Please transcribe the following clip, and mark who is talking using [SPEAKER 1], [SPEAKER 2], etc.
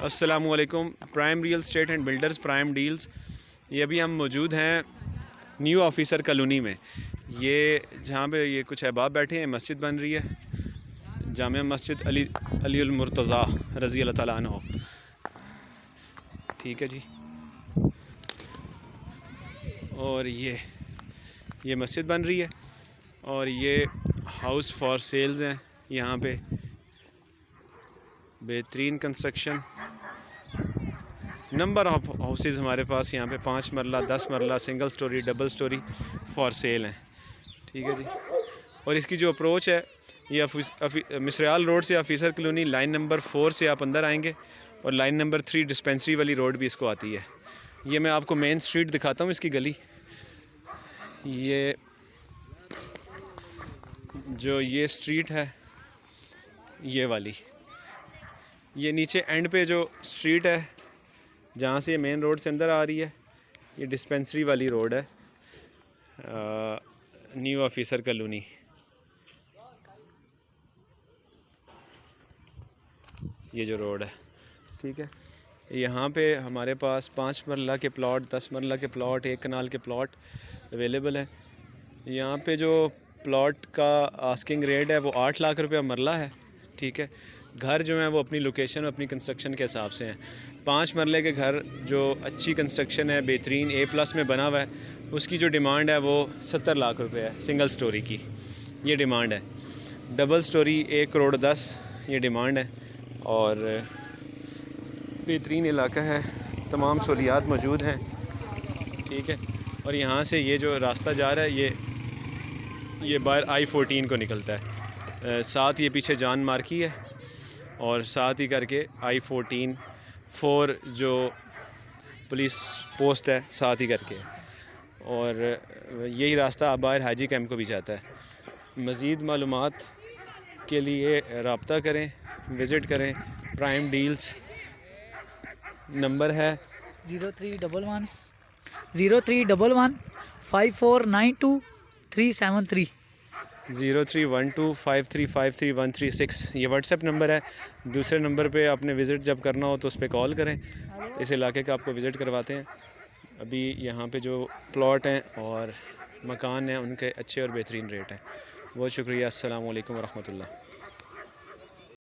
[SPEAKER 1] अस्सलामुअलैकुम। Prime real estate and builders prime deals. ये अभी हम मौजूद हैं न्यू ऑफिसर कॉलोनी में। ये जहाँ पे ये कुछ अहबाब बैठे हैं, मस्जिद बन रही है, जामिया मस्जिद अलीउल मुर्तज़ा रज़ी अल्लाह ताला अन्हु। ठीक है जी। और ये मस्जिद बन रही है और ये हाउस फॉर सेल्स हैं। यहाँ पे बेहतरीन कंस्ट्रक्शन, नंबर ऑफ हाउसेस हमारे पास यहाँ पे 5 मरला, 10 मरला, single storey, double storey for sale हैं। ठीक है जी। और इसकी जो अप्रोच है, ये मिसराल रोड से ऑफिसर कॉलोनी लाइन नंबर 4 से आप अंदर आएंगे और लाइन नंबर 3 डिस्पेंसरी वाली रोड भी इसको आती है। ये मैं आपको मेन स्ट्रीट दिखाता हूँ, इसकी गली। ये स्ट्रीट है, ये वाली, ये नीचे एंड पे जो स्ट्रीट है जहाँ से ये मेन रोड से अंदर आ रही है, ये डिस्पेंसरी वाली रोड है, न्यू ऑफिसर कॉलोनी। ये जो रोड है, ठीक है। यहाँ पे हमारे पास 5 मरला के प्लॉट, 10 मरला के प्लॉट, 1 कनाल के प्लॉट अवेलेबल है। यहाँ पे जो प्लॉट का आस्किंग रेट है वो 8 लाख रुपया मरला है। ठीक है। घर जो है वो अपनी लोकेशन, अपनी कंस्ट्रक्शन के हिसाब से हैं। 5 मरले के घर जो अच्छी कंस्ट्रक्शन है, बेहतरीन A+ में बना हुआ है, उसकी जो डिमांड है वो 70 लाख रुपए है सिंगल स्टोरी की, ये डिमांड है। डबल स्टोरी 1 करोड़ 10 ये डिमांड है। और बेहतरीन इलाका है, तमाम सहूलियात मौजूद हैं। ठीक है। और यहाँ से ये जो रास्ता जा रहा है ये बाहर I-14 को निकलता है, साथ ये पीछे जान मार्की है और साथ ही करके I-14 4 जो पुलिस पोस्ट है साथ ही करके, और यही रास्ता बाहर हाजी कैंप को भी जाता है। मज़ीद मालूमात के लिए रब्ता करें, विज़िट करें। प्राइम डील्स नंबर है
[SPEAKER 2] 0311 5492 373
[SPEAKER 1] 031253533136। ये व्हाट्सएप नंबर है। दूसरे नंबर पे आपने विज़िट जब करना हो तो उस पर कॉल करें, इस इलाके का आपको विज़िट करवाते हैं। अभी यहाँ पे जो प्लॉट हैं और मकान हैं उनके अच्छे और बेहतरीन रेट हैं। बहुत शुक्रिया। अस्सलाम वालेकुम रहमतुल्लाह।